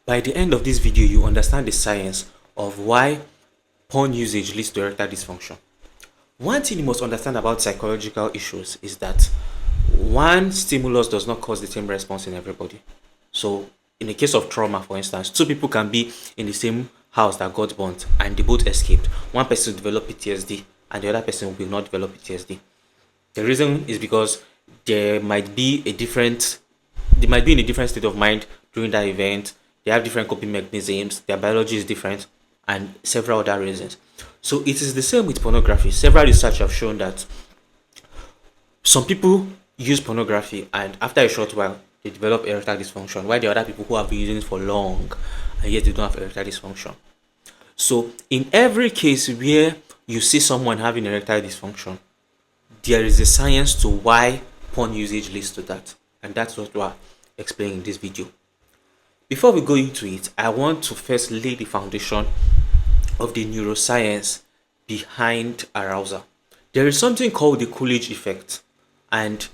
By the end of this video, you understand the science of why porn usage leads to erectile dysfunction. One thing you must understand about psychological issues is that one stimulus does not cause the same response in everybody. So in the case of trauma, for instance, two people can be in the same house that got burnt and they both escaped. One person will develop PTSD and the other person will not develop PTSD. The reason is because they might be in a different state of mind during that event. They have different coping mechanisms, their biology is different, and several other reasons. So it is the same with pornography. Several research have shown that some people use pornography and after a short while they develop erectile dysfunction, while the other people who have been using it for long and yet they don't have erectile dysfunction. So in every case where you see someone having erectile dysfunction, there is a science to why porn usage leads to that, and that's what we're explaining in this video. Before we go into it, I want to first lay the foundation of the neuroscience behind arousal. There is something called the Coolidge effect, and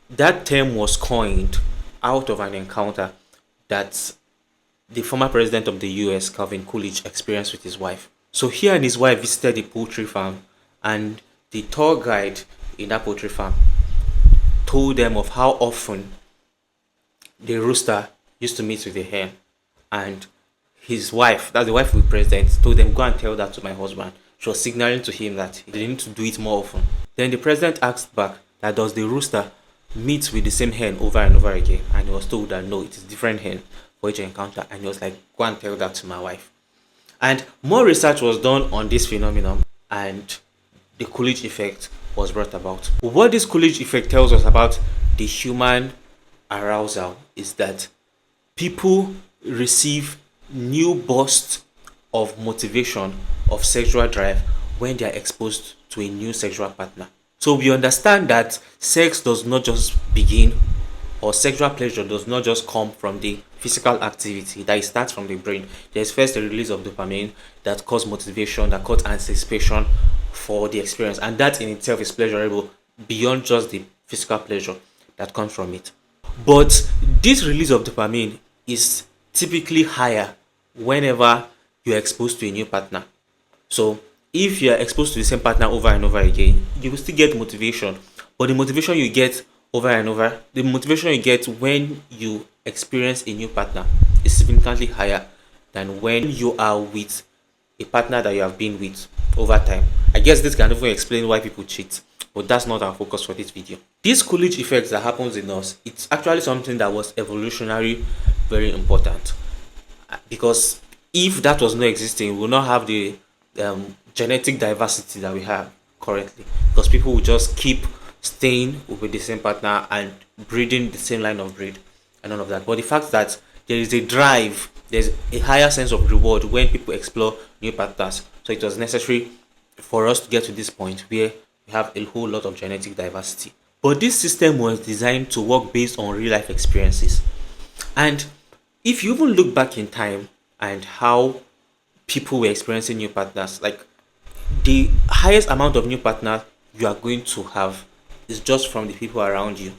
that term was coined out of an encounter that the former president of the US, Calvin Coolidge, experienced with his wife. So he and his wife visited a poultry farm, and the tour guide in that poultry farm told them of how often the rooster used to meet with the hen, and his wife, that's the wife of the president, told them, go and tell that to my husband. She was signaling to him that they need to do it more often. Then the president asked back that does the rooster meet with the same hen over and over again, and he was told that no, it is different hen for each encounter, and he was like, go and tell that to my wife. And more research was done on this phenomenon, and the Coolidge effect was brought about. What this Coolidge effect tells us about the human arousal is that people receive new bursts of motivation, of sexual drive, when they are exposed to a new sexual partner. So we understand that sex does not just begin, or sexual pleasure does not just come from the physical activity, that it starts from the brain. There's first a release of dopamine that causes motivation, that causes anticipation for the experience, and that in itself is pleasurable beyond just the physical pleasure that comes from it. But this release of dopamine is typically higher whenever you're exposed to a new partner. So if you're exposed to the same partner over and over again, you will still get motivation, but the motivation you get when you experience a new partner is significantly higher than when you are with a partner that you have been with over time. I guess this can even explain why people cheat, but that's not our focus for this video. This Coolidge effect that happens in us, it's actually something that was evolutionary very important, because if that was not existing, we will not have the genetic diversity that we have currently, because people will just keep staying with the same partner and breeding the same line of breed and all of that. But the fact that there is a drive, there's a higher sense of reward when people explore new partners, so it was necessary for us to get to this point where we have a whole lot of genetic diversity. But this system was designed to work based on real life experiences. And if you even look back in time and how people were experiencing new partners, like the highest amount of new partners you are going to have is just from the people around you.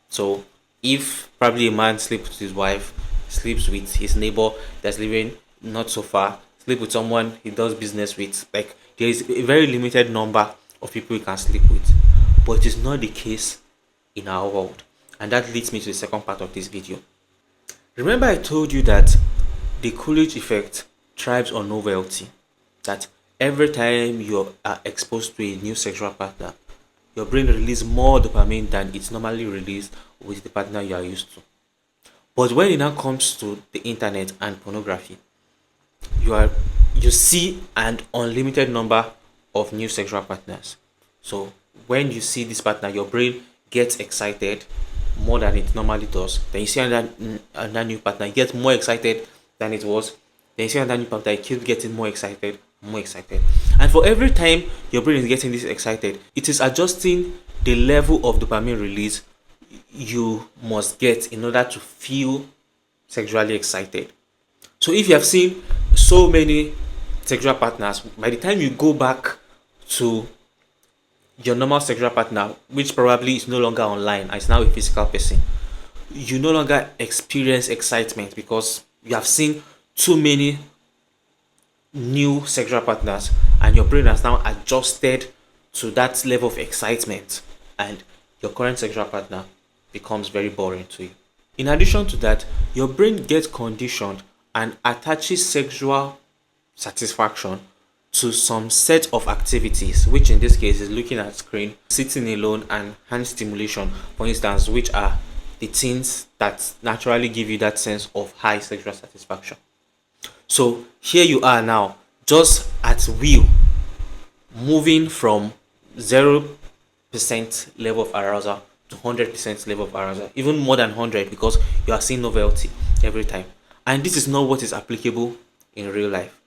So if probably a man sleeps with his wife, sleeps with his neighbor that's living not so far, sleep with someone he does business with, like there is a very limited number of people you can sleep with. But it is not the case in our world, and that leads me to the second part of this video. Remember I told you that the Coolidge effect thrives on novelty, that every time you are exposed to a new sexual partner, your brain releases more dopamine than it's normally released with the partner you are used to. But when it now comes to the internet and pornography, you see an unlimited number of new sexual partners. So when you see this partner, your brain gets excited more than it normally does. Then you see another new partner, you get more excited than it was. Then you see another new partner, you keep getting more excited. And for every time your brain is getting this excited, it is adjusting the level of dopamine release you must get in order to feel sexually excited. So if you have seen so many sexual partners, by the time you go back to your normal sexual partner, which probably is no longer online and is now a physical person, you no longer experience excitement because you have seen too many new sexual partners, and your brain has now adjusted to that level of excitement, and your current sexual partner becomes very boring to you. In addition to that, your brain gets conditioned and attaches sexual satisfaction to some set of activities, which in this case is looking at screen, sitting alone, and hand stimulation, for instance, which are the things that naturally give you that sense of high sexual satisfaction. So here you are now, just at will, moving from 0% level of arousal to 100% level of arousal, even more than 100, because you are seeing novelty every time. And this is not what is applicable in real life.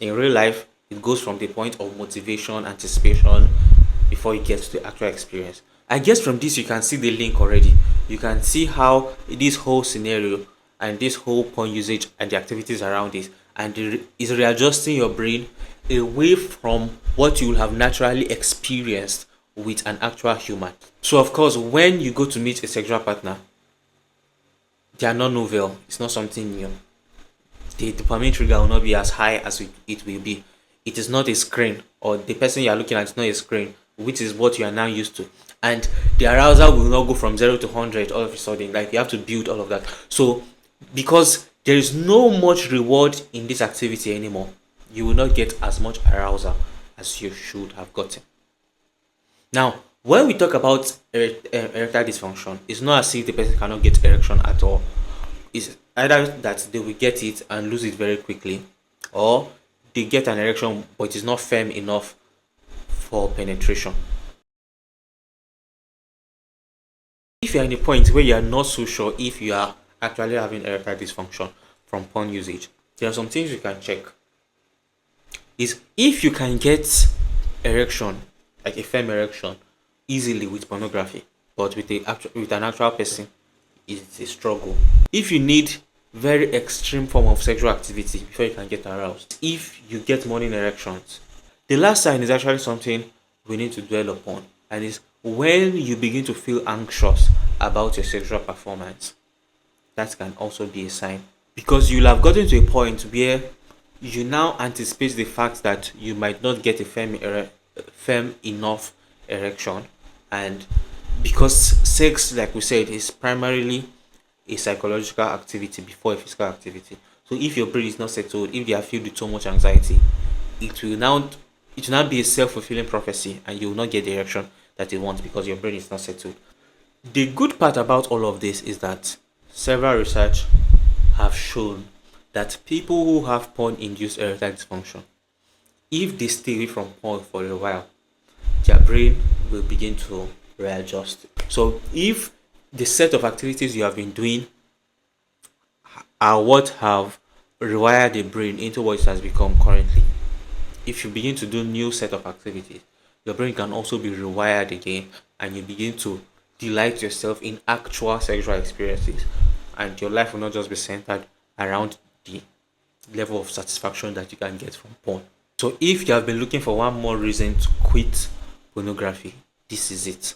In real life, it goes from the point of motivation, anticipation, before you get to the actual experience. I guess from this you can see the link already. You can see how this whole scenario and this whole porn usage and the activities around it and is readjusting your brain away from what you will have naturally experienced with an actual human. So of course, when you go to meet a sexual partner, they are not novel. It's not something new. The dopamine trigger will not be as high as it will be. It is not a screen, or the person you are looking at is not a screen, which is what you are now used to. And the arousal will not go from 0 to 100 all of a sudden. Like, you have to build all of that. So because there is no much reward in this activity anymore, you will not get as much arousal as you should have gotten. Now, when we talk about erectile dysfunction, it's not as if the person cannot get erection at all. It's either that they will get it and lose it very quickly, or they get an erection but it is not firm enough for penetration. If you are in a point where you are not so sure if you are actually having erectile dysfunction from porn usage, there are some things you can check. Is if you can get erection, like a firm erection, easily with pornography, but with an actual person, it's a struggle. If you need very extreme form of sexual activity before you can get aroused, if you get morning erections, the last sign is actually something we need to dwell upon, and is when you begin to feel anxious about your sexual performance. That can also be a sign, because you'll have gotten to a point where you now anticipate the fact that you might not get a firm enough erection, and because sex, like we said, is primarily a psychological activity before a physical activity. So if your brain is not settled, if they are filled with so much anxiety, it will now be a self-fulfilling prophecy, and you will not get the erection that you want because your brain is not settled. The good part about all of this is that several research have shown that people who have porn-induced erectile dysfunction, if they stay away from porn for a while, their brain will begin to readjust. So if the set of activities you have been doing are what have rewired the brain into what it has become currently, if you begin to do new set of activities, your brain can also be rewired again, and you begin to delight yourself in actual sexual experiences, and your life will not just be centered around the level of satisfaction that you can get from porn. So if you have been looking for one more reason to quit pornography, this is it.